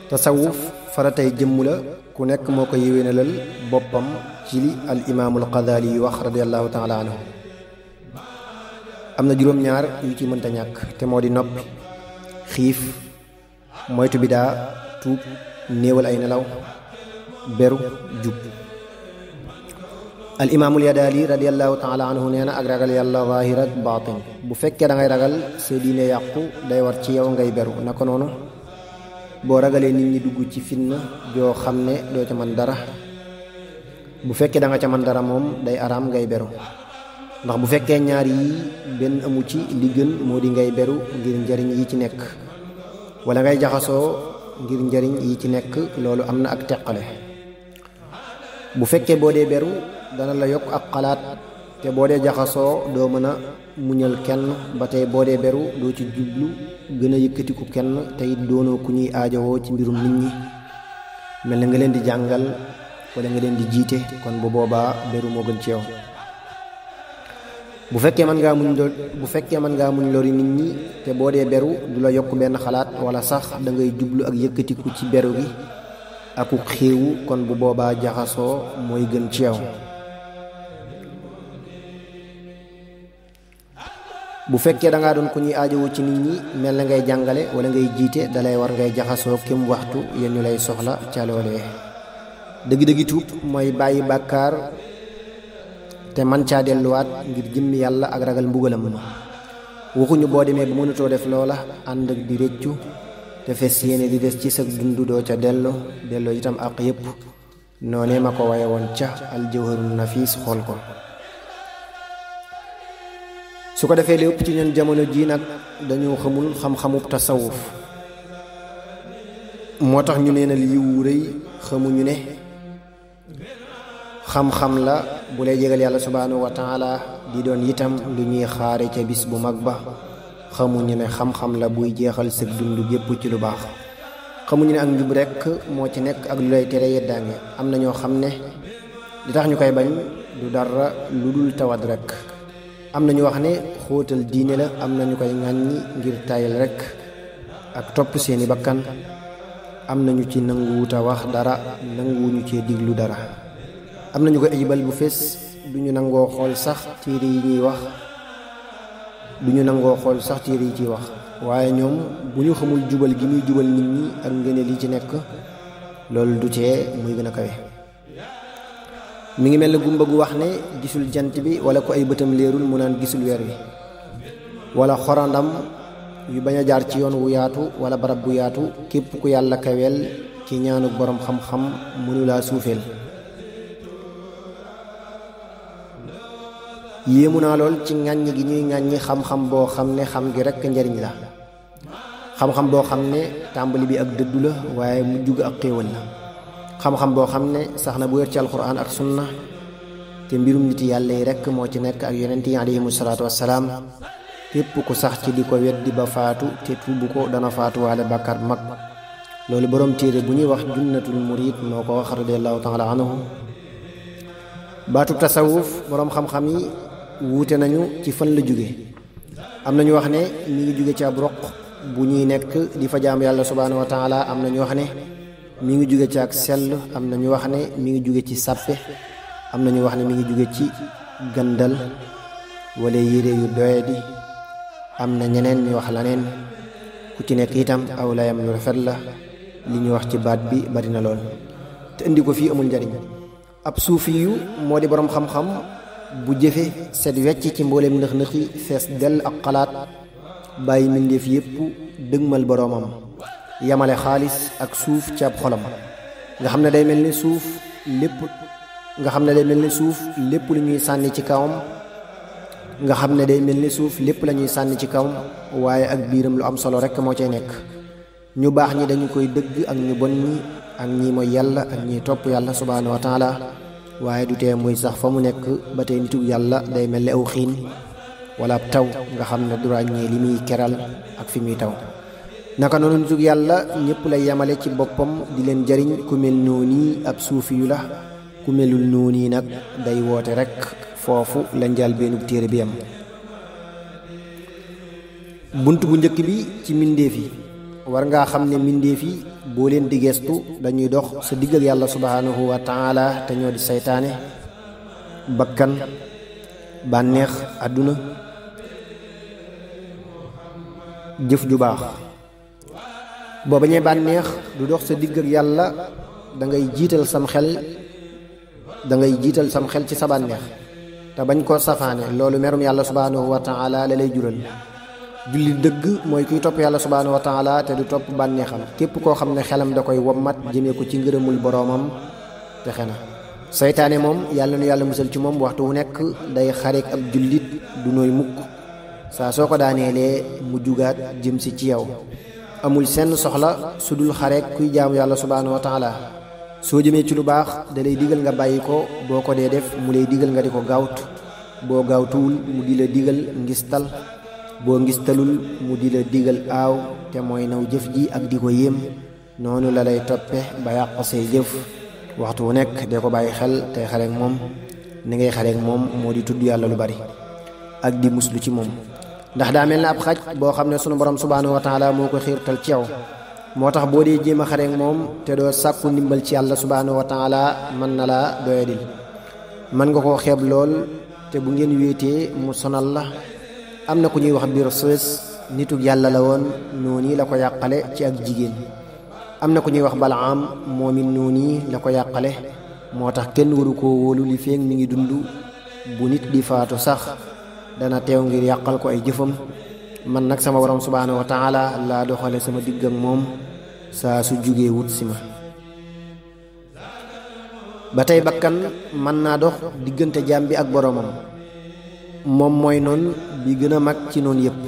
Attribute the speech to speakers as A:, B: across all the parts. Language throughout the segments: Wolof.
A: tasawuf faratay jëmm la ku nekk moo ko yéwénalal boppam ci li al imaamul Ghazali yu wax radiyallahu taala anhu am na juróom-ñaar yu ci mënta ñàkk te moo di noppi, xiif, moytu bidaa, tuub, néewal ay nelaw, beru, jub. al imaamul Ghazali radiyallahu taala anhu nee na ak ragal yàlla zaahir ak baatin. bu fekkee da ngay ragal sa diine yàqu day war ci yow ngay beru. naka noonu boo ragalee nit ñi dugg ci fitna joo xam ne doo ca mën dara, bu fekkee da nga ca mën dara moom day araam ngay beru. ndax bu fekkee ñaar yi benn amu ci, li gën moo di ngay beru ngir njariñ yi ci nekk, wala ngay jaxasoo ngir njariñ yi ci nekk. loolu am na ak teqale. bu fekkee boo dee beru dana la yokk ak xalaat, te boo dee jaxasoo doo mën a muñal kenn. ba tey boo dee beru doo ci jublu gën a yëkkatiku kenn, te it doonoo ku ñuy aajowoo ci mbirum nit ñi, mel na nga leen di jàngal wala nga leen di jiite. kon bu boobaa beru moo gën ci yow. bu fekkee mën ngaa muñ lori nit ñi te boo dee beru du la yokk benn xalaat, wala sax da ngay jublu ak yëkkatiku ci beru gi aku xéewu, kon bu boobaa jaxasoo mooy gën ci yow. bu fekkee da ngaa doon ku ñuy aajowoo ci nit ñi, mel na ngay jàngale wala ngay jiite, dalay war ngay jaxasoo kem waxtu yéen ñu lay soxla ca loolee. dëgg-dëggi tuub mooy bàyyi bàkkaar te man caa delluwaat ngir jëmmi yàlla ak ragal mbugalam ma. waxuñu boo demee bu mënatoo def loola ànd ak di réccu te fes yéene di des ci sa dund doo ca delloo itam ak yépp. noonee ma ko waye woon ca aljawharun nafiis, xool ko. su ko defee lépp ci ñun jamono ji nag dañoo xamul xam-xamub tasawuf, moo tax ñu neenal yiwu rëy. xamuñu ne xam-xam la bu lay jégal yàlla subhaanahu wa taala, di doon itam lu ñuy xaare ca bis bu mag ba. xamuñu ne xam-xam la buy jeexal sëg dund gépp ci lu baax. xamuñu ne ak njub rekk moo ci nekk ak lu lay tere yeddaange. am na ñoo xam ne li tax ñu koy bañ du dara lu dul tawat rekk. am na ñu wax ne xóotal diine la, am na ñu koy ŋàññi ngir tayal rekk ak topp seeni bakkan. am na ñu ci nanguwuta wax dara, nanguwuñu cee diglu dara. am na ñu koy ajibal bu fees, duñu nangoo xool sax téere yi ciy wax. waaye ñoom bu ñu xamul jubal gi muy jubal nit ñi ak ngëneel yi ci nekk, loolu du tee muy gën a kawe. mi ngi mel ne gumba gu wax ne gisul jant bi, wala ko ay bëtam leerul mu naan gisul weer wi, wala xorandam yu bañ a jaar ci yoon wu yaatu wala barab bu yaatu. képp ku yàlla kaweel ci ñaanu boroom xam-xam mënulaa suufeel. yéemu naa lool ci ŋàññi gi ñuy ŋàññi xam-xam boo xam ne xam gi rekk njariñ la. xam-xam boo xam ne tàmbali bi ak dëddu la, waaye mujj ga ak xéewal la. xam-xam boo xam ne sax na bu wér ci alxuraan ak sunna, te mbirum nit yàlla yi rekk moo ci nekk ak yonent yi alayhimu salaatu wassalaam. képp ku sax ci di ko weddi ba faatu te tuubu ko dana faatuwaale bàkkaar bu mag. loolu boroom téere bu ñuy wax junnatul murid moo ko wax radiyallahu taala anhu. baatub tasawuf boroom xam-xam yi wuute nañu ci fan la jóge. am na ñu wax ne mi ngi jóge ci ab roq bu ñuy nekk di fa jaam yàlla subhaanahu wa taala. am na ñu wax ne mi ngi jóge ci ak sell. am na ñu wax ne mi ngi jóge ci sàppe. am na ñu wax ne mi ngi jóge ci gandal wala yére yu doyadi. am na ñeneen ñu wax laneen. ku ci nekk itam aw layam lu rafet la. li ñu wax ci baat bi bari na lool, te indi ko fii amul njariñ. ab suufi yu moo di boroom xam-xam bu jëfe set wecc ci mbooleem nëx-nëx yi, fees dell ak xalaat, bàyyi mbindéef yépp dëgmal boroomam, yamale xaalis ak suuf ci ab xolam. nga xam ne day mel ni suuf lépp lu ñuy sànni ci kawam. ci kawam waaye ak biiram lu am solo rekk moo cay nekk. ñu baax ñi dañu koy dëgg ak ñu bon ñi, ak ñi mooy yàlla ak ñi topp yàlla subhaanahu wa taala. waaye du tee muy sax fa mu nekk ba tey nitug yàlla day mel ni aw xiin wala ab taw, nga xam ne du ràññee li muy keral ak fi muy taw. naka noonu nitug yàlla ñëpp lay yamale ci boppam di leen jariñ. ku mel noonu ab suufi yu la, ku melul noonu nag day woote rekk foofu la njaal beenub téere bi am. bunt bu njëkk bi ci mbindéef yi war ngaa xam ne mbindéef yi boo leen di gestu dañuy dox sa digg ak yàlla subhanahu wa taala te ñoo di saytaane, bakkan, bànneex, àdduna, jëf ju baax. boo bañee bànneex du dox sa digg ak yàlla, da ngay jiital sam xel ci sa bànneex te bañ koo safaane. loolu merum yàlla subhanahu wa taala la lay jural. julli dëgg mooy kuy topp yàlla subhanahu wa taala te du topp bànneexam. képp koo xam ne xelam da koy wommat jëmee ko ci ngërëmul boroomam texe na. saytaane moom yàlla nu yàlla musal ci moom, waxtu wu nekk day xareek ab jullit du nooy mukk. saa soo ko daaneelee mu jugaat jëm si ci yow. amul senn soxla su dul xareek kuy jaamu yàlla subhanahu wa taala. soo jëmee ci lu baax da lay digal nga bàyyi ko, boo ko dee def mu lay digal nga di ko gaawtu. boo gaawtuwul mu di la digal ngistal, boo ngistalul mu di la digal aaw te mooy naw jëf ji ak di ko yéem. noonu la lay toppe ba yàq say jëf. waxtu wu nekk dee ko bàyyi xel tey xareek moom. ni ngay xareek moom moo di tudd yàlla lu bari ak di muslu ci moom, ndax daa mel na ab xaj boo xam ne sunu borom subhanahu wa taala moo ko xiirtal ci yow. moo tax boo dee jéem a xareek moom te doo sàkku ndimbal ci yàlla subhanahu wa taala mën na laa doyadil. mën nga koo xeeb lool te bu ngeen wéetee mu sonal la. am na ku ñuy wax biir sës nitug yàlla la woon, noonu la ko yàqale ci ak jigéen. am na ku ñuy wax balaam moom it noonu la ko yàqale. moo tax kenn waru koo wóolu li feek mi ngi dund. bu nit di faatu sax dana teew ngir yàqal ko ay jëfam. man nag sama borom subhanahu wa taala laa doxale sama digg ak moom saa su jugee wut si ma. ba tey bakkan mën naa dox diggante jaam bi ak boroomam. moom mooy noon bi gën a mag ci noonu yëpp.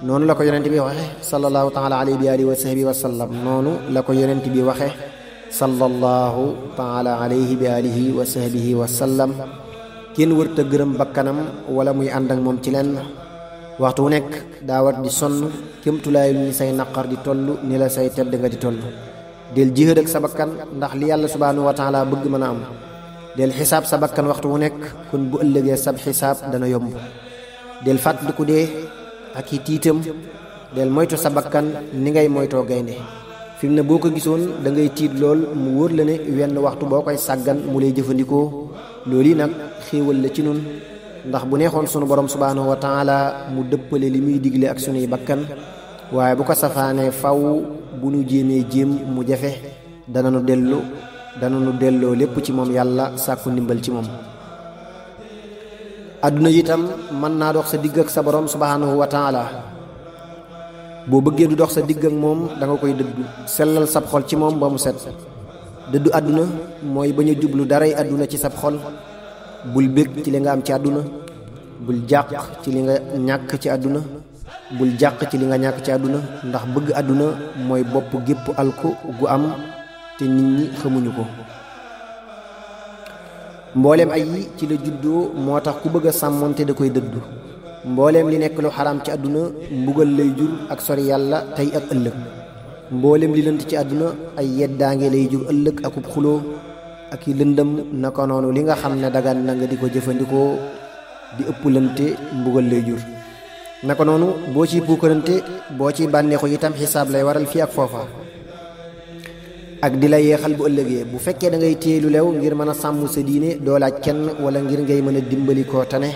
A: noonu la ko yonent bi waxe sallallahu taala alayhi bi alihi wa sahbihi wa sallam. noonu la ko yonent bi waxe sallallahu taala alayhi bi alihi wa sahbihi wa sallam. kenn wërta gërëm bakkanam wala muy ànd ak moom ci lenn. waxtu wu nekk daa war di sonn kémtulaay lu ni say naqar di toll ni la say tedd nga di toll. del jihaad ak sa bakkan ndax li yàlla subhanahu wa taala bëgg mën a am. del xisaab sa bakkan waxtu wu nekk kon bu ëllëgee sab xisaab dana yomb. del fàttaliku dee ak i tiitam. del moytu sa bakkan ni ngay moytoo gaynde. fi mu ne boo ko gisoon da ngay tiit lool mu wóor la ne wenn waxtu boo koy sàggan mu lay jëfandikoo. loolu yi nag xéewal la ci nun, ndax bu neexoon sunu borom subhanahu wa taala mu dëppale li muy digle ak sunuy bakkan. waaye bu ko safaanee faw bu nu jéemee jéem mu jafe. dana nu delloo lépp ci moom yàlla sàkku ndimbal ci moom. adduna itam mën naa dox sa digg ak sa borom subhanahu wa taala. boo bëggee du dox sa digg ak moom da nga koy dëddu sellal sab xol ci moom ba mu set. dëddu àdduna mooy bañ a jublu daray àdduna ci sab xol. bul bég ci li nga am ci àdduna. bul jàq ci li nga ñàkk ci àdduna. bul jàq ci li nga ñàkk ci àdduna, ndax bëgg àdduna mooy bopp gépp alku gu am te nit ñi xamuñu ko. mbooleem ay yi ci la juddoo, moo tax ku bëgg a sàmmonte da koy dëddu. mbooleem li nekk lu xaraam ci àdduna mbugal lay jur ak sori yàlla tey ak ëllëg. mbooleem li lënt ci àdduna ay yeddaange lay jur ëllëg akub xuloo ak i lëndëm. naka noonu li nga xam ne dagan na nga di ko jëfandikoo di ëpp lënte mbugal lay jur. naka noonu boo ciy puukarante boo ciy bànneexu itam xisaab lay waral fii ak foofa ak di la yeexal bu ëllëgee. bu fekkee da ngay téye lu lew ngir mën a sàmm sa diine doo laaj kenn wala ngir ngay mën a dimbali koo tane,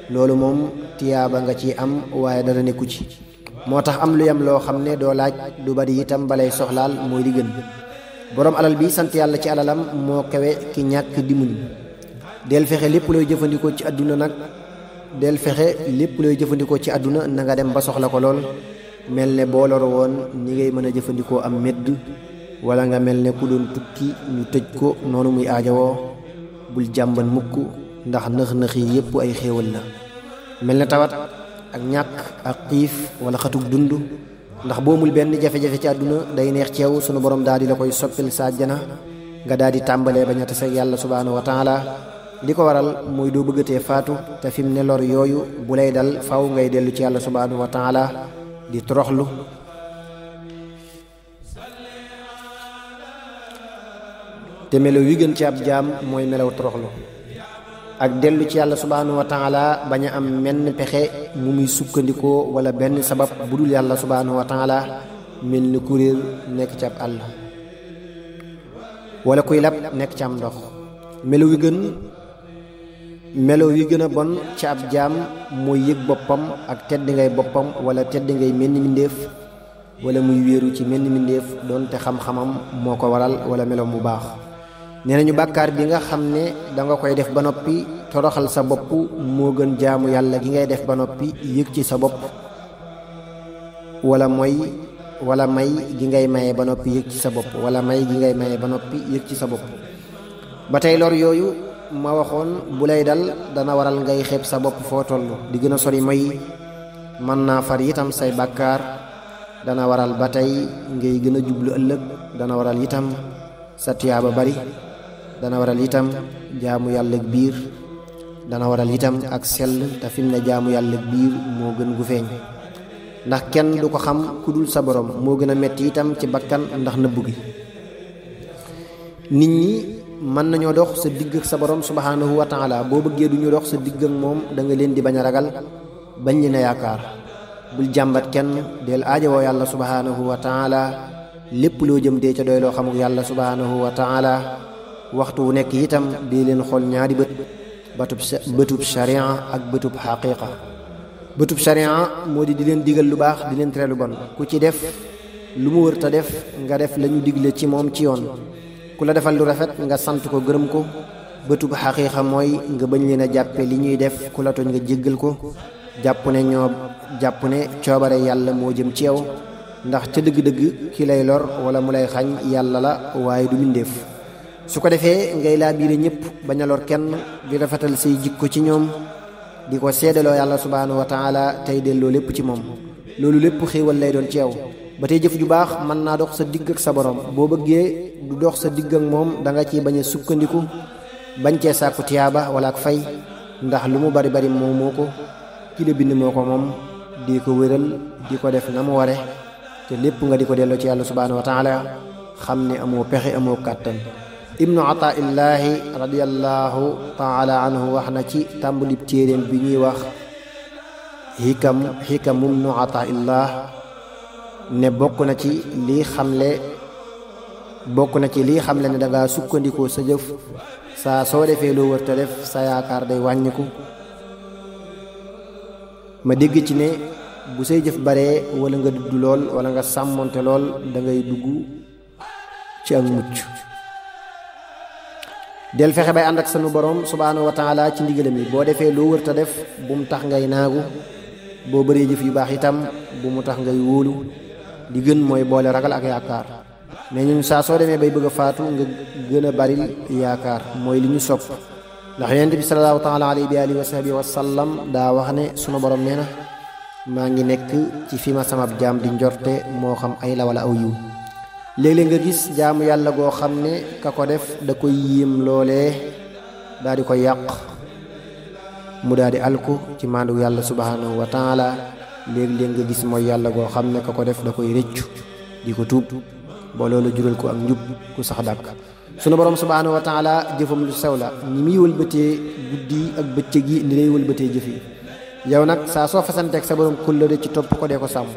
A: loolu moom tiyaaba nga ci am waaye dara nekku ci. moo tax am lu yam loo xam ne doo laaj du bari itam balay soxlaal mooy li gën. boroom alal bi sant yàlla ci alalam moo kawe ki ñàkk di muñ. del fexe lépp looy jëfandikoo ci àdduna nag del fexe lépp looy jëfandikoo ci àdduna na nga dem ba soxla ko lool. mel ne boo loro woon ñi ngay mën a jëfandikoo am medd, wala nga mel ne ku doon tukki ñu tëj ko noonu muy aajowoo. bul jàmban mukk ndax nëx-nëx yi yépp ay xéewal la. mel ne tawat ak ñàkk ak xiif wala xatuk dund, ndax boo mul benn jafe-jafe ci àdduna day neex ci yow sunu borom daal di la koy soppil sa àjjana nga daal di tàmbalee ba ñett sa yàlla subhanahu wa taala. li ko waral mooy doo bëggatee faatu te fi mu ne lor yooyu bu lay dal faw ngay dellu ci yàlla subhanahu wa taala di toroxlu. te melaw wi gën ci ab jaam mooy melaw toroxlu. ak dellu ci yàlla subhanahu wa taala bañ a am menn pexe mu muy sukkandikoo wala benn sabab bu dul yàlla subhanahu wa taala mel ni kuréel nekk ci ab àll wala kuy lab nekk ci am ndox melo wi gën a bon ci ab jaam mooy yëg boppam ak tedd ngay boppam wala tedd ngay menn mindéef wala muy wéeru ci menn mindéef doonte xam-xamam moo ko waral wala meloom bu baax. nee nañu bàkkaar bi nga xam ne danga koy def ba noppi toroxal sa bopp moo gën jaamu yàlla gi ngay def ba noppi yëg ci sa bopp wala may gi ngay maye ba noppi yëg ci sa bopp wala may gi ngay maye ba noppi yëg ci sa bopp. ba tey lor yooyu ma waxoon bu lay dal dana waral ngay xeeb sa bopp foo toll di gën a sori mooy mën naa far itam say bàkkaar dana waral ba tey ngay gën a jublu ëllëg dana waral itam sa tiyaaba bari dana waral itam jaamu yàlla biir dana waral itam ak sell te fi mu ne jaamu yàlla biir moo gën gu feeñ ndax kenn du ko xam ku dul sa borom moo gën a metti itam ci bakkan ndax nëbbu gi. nit ñi mën nañoo dox sa digg ak sa borom subhanahu wa taala boo bëggee du ñu dox sa digg ak moom da nga leen di bañ a ragal bañ leen a yaakaar bul jàmbat kenn del aajowoo yàlla subhanahu wa taala lépp loo jëm dee ca doy loo xamuk yàlla subhanahu wa taala waxtu wu nekk itam dee leen xool ñaari bëtub sharia ak bëtub xaqiqa. bëtub sharia moo di leen digal lu baax di leen tere lu bon ku ci def lu mu wër ta def nga def la ñu digle ci moom ci yoon ku la defal lu rafet nga sant ko gërëm ko. bëtub xaqiiqa mooy nga bañ leen a jàppe li ñuy def ku la tooñ nga jéggal ko jàpp ne coobare yàlla moo jëm ci yow ndax ca dëgg-dëgg ki lay lor wala mu lay xañ yàlla la waaye du mbindéef. su ko defee ngay laa biire ñëpp bañ a lor kenn di rafetal say jikko ci ñoom di ko seedaloo yàlla subhanahu wa taala tey delloo lépp ci moom loolu lépp xéewal lay doon ci yow. ba tey jëf ju baax mën naa dox sa digg ak sa borom boo bëggee du dox sa digg ak moom da nga ciy bañ a sukkandiku bañ cee sàkku tiyaaba wala ak fay ndax lu mu bari bari moo ko ki la bind moo ko moom di ko wéral di ko def na mu ware te lépp nga di ko delloo ci yàlla subhanahu wa taala xam ne amoo pexe amoo kàttan. ibnu ataillahi radiyallahu taala anhu wax na ci tàmbalib téeréem bi ñuy wax xikamum nu ataillah ne bokk na ci lii xamle ne dangaa sukkandikoo sa jëf saa soo defee loo wër te def sa yaakaar day wàññiku. ma dégg ci ne bu say jëf baree wala nga dudd lool wala nga sàmmonte lool da ngay dugg ci ak mucc. del fexe bay ànd ak sunu borom subhanahu wa taala ci ndigalam yi boo defee loo wër te def bu mu tax ngay naagu boo bëree jëf yu baax itam bu mu tax ngay wóolu di gën mooy boole ragal ak yaakaar mais ñun saa soo demee bay bëgg a faatu nga gën a baril yaakaar mooy li ñu sopp ndax yonent bi sallallahu taala alayhi bi alihi wa sahbihi wa sallam daa wax ne sunu borom nee na maa ngi nekk ci fi ma sama jaam di njorte moo xam ay la wala aw yiw. léeg-léeg nga gis jaamu yàlla goo xam ne ka ko def da koy yéem loolee daal di ko yàq mu daal di alku ci maandu yàlla subhanahu wa taala léeg-léeg nga gis mooy yàlla goo xam ne ka ko def da koy rëccu di ko tuub ba loolu jural ko ak njub ku sax dàkk. sunu borom subhanahu wa taala jëfam lu sew la ni muy wëlbatee guddi ak bëccëg yi ni lay wëlbatee jëf yi yow nag saa soo fasanteeg sa borom kóllëre ci topp ko dee ko sàmm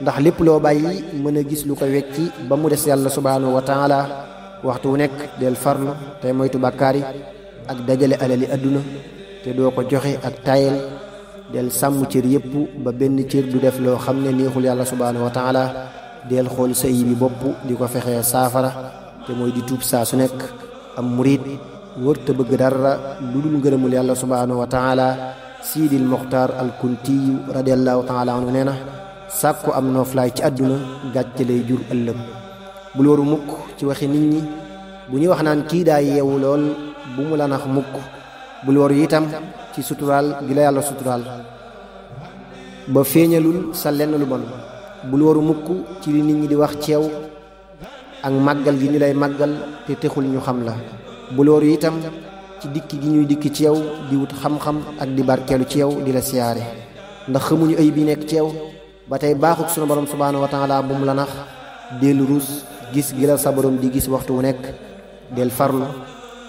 A: ndax lépp loo bàyyi mën a gis lu ko wecci ba mu des yàlla subhanahu wa taala waxtu wu nekk del farlu tey moytu bàkkaar yi ak dajale alali adduna te doo ko joxe ak tayel del sàmm cër yépp ba benn cër du def loo xam ne neexul yàlla subhanahu wa taala del xool sa yi bi bopp di ko fexee saafara te mooy di tuub saa su nekk am murid wër te bëgg dara lu dul ngërëmul yàlla subhanahu wa taala. siidil muxtaar al kuntiyu radiallahu taala anhu nee na sàkku am nooflaay ci àdduna gàcce lay jur ëllëg bul waru mukk ci waxi nit ñi bu ñuy wax naan kii daa yeewu lool bu mu la nax mukk bul waru itam ci suturaal gi la yàlla suturaal ba feeñalul sa lenn lu bon bul waru mukk ci li nit ñi di wax ceew ak màggal gi ñu lay màggal te texul ñu xam la bul waru itam ci dikki gi ñuy dikki ci yow di wut xam-xam ak di barkeelu ci yow di la siyaare ndax xamuñu ay bi nekk ci yow ba tey baaxuk sunu borom subhanahu wa taala bu mu la nax dellu rus gis gi la sa borom di gis waxtu wu nekk del farlu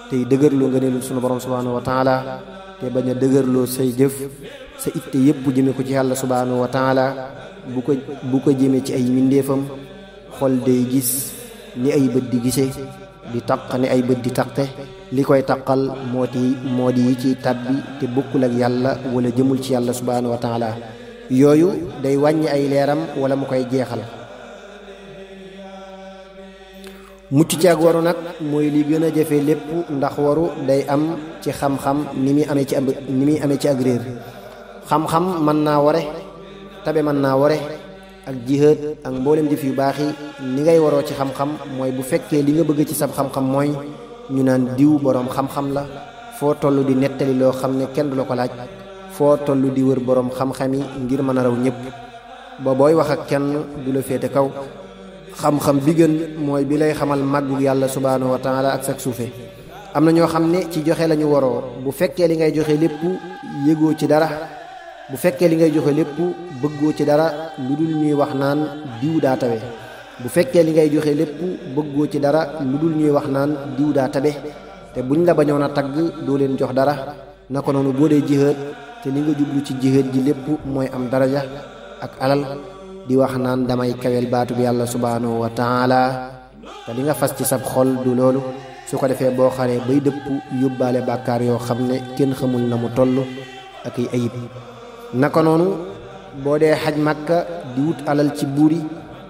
A: tey dëgërloo ngëneelu sunu borom subhanahu wa taala te bañ a dëgërloo say jëf sa itte yépp jëme ko ci yàlla subhanahu wa taala bu ko jëme ci ay mbindeefam. xol day gis ni ay bët di gise, di taq ni ay bët di taqte. li koy taqal moo di yi ci tàbbi te bokkul ak yàlla wala jëmul ci yàlla subhanahu wa taala. yooyu day wàññi ay leeram wala mu koy jeexal. mucc ci ak waru nag mooy li gën a jafe lépp, ndax waru day am ci xam-xam ni muy amee ci ak réer. xam-xam mën naa ware, tabe mën naa ware, ak jihaad ak mboolem jëf yu baax yi. ni ngay waroo ci xam-xam mooy bu fekkee li nga bëgg ci sab xam-xam mooy ñu naan diw boroom xam-xam la, foo toll di nettali loo xam ne kenn du la ko laaj, foo toll di wër boroom xam-xam yi ngir mën a raw ñëpp, ba booy wax ak kenn du la féete kaw. xam-xam bi gën mooy bi lay xamal màggu yàlla subhanahu wa taala ak sak suufe. am na ñoo xam ne ci joxe lañu waroo. bu fekkee li ngay joxe lépp yëgoo ci dara, bu fekkee li ngay joxe lépp bëggoo ci dara lu dul ñuy wax naan diw daa tabe, bu fekkee li ngay joxe lépp bëggoo ci dara lu dul ñuy wax naan diw daa tabe, te buñ la bañoon a tagg doo leen jox dara. naka noonu boo dee jihaad te li nga jublu ci jihaad ji lépp mooy am daraja ak alal, di wax naan damay kawel baatu bi yàlla subhanahu wa taala, te li nga fas ci sab xol du loolu. su ko defee boo xaree bay dëpp yóbbaale bàkkaar yoo xam ne kenn xamul na mu toll ak ay ayib. naka noonu boo dee xaj màkka di wut alal ci buur yi,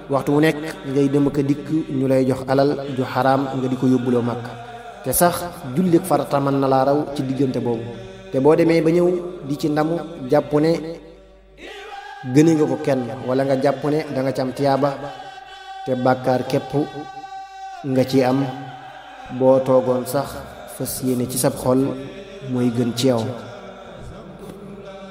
A: waxtu wu nekk ngay dem ak dikk ñu lay jox alal ju xaraam nga di ko yóbbuloo màkka, te sax jullik farata mën na laa raw ci diggante boobu. te boo demee ba ñëw di ci ndamu jàpp ne gëne nga ko kenn, wala nga jàpp ne da nga ci am tiyaaba, te bàkkaar képp nga ci am. boo toogoon sax fas yéene ci sab xol mooy gën ci yow.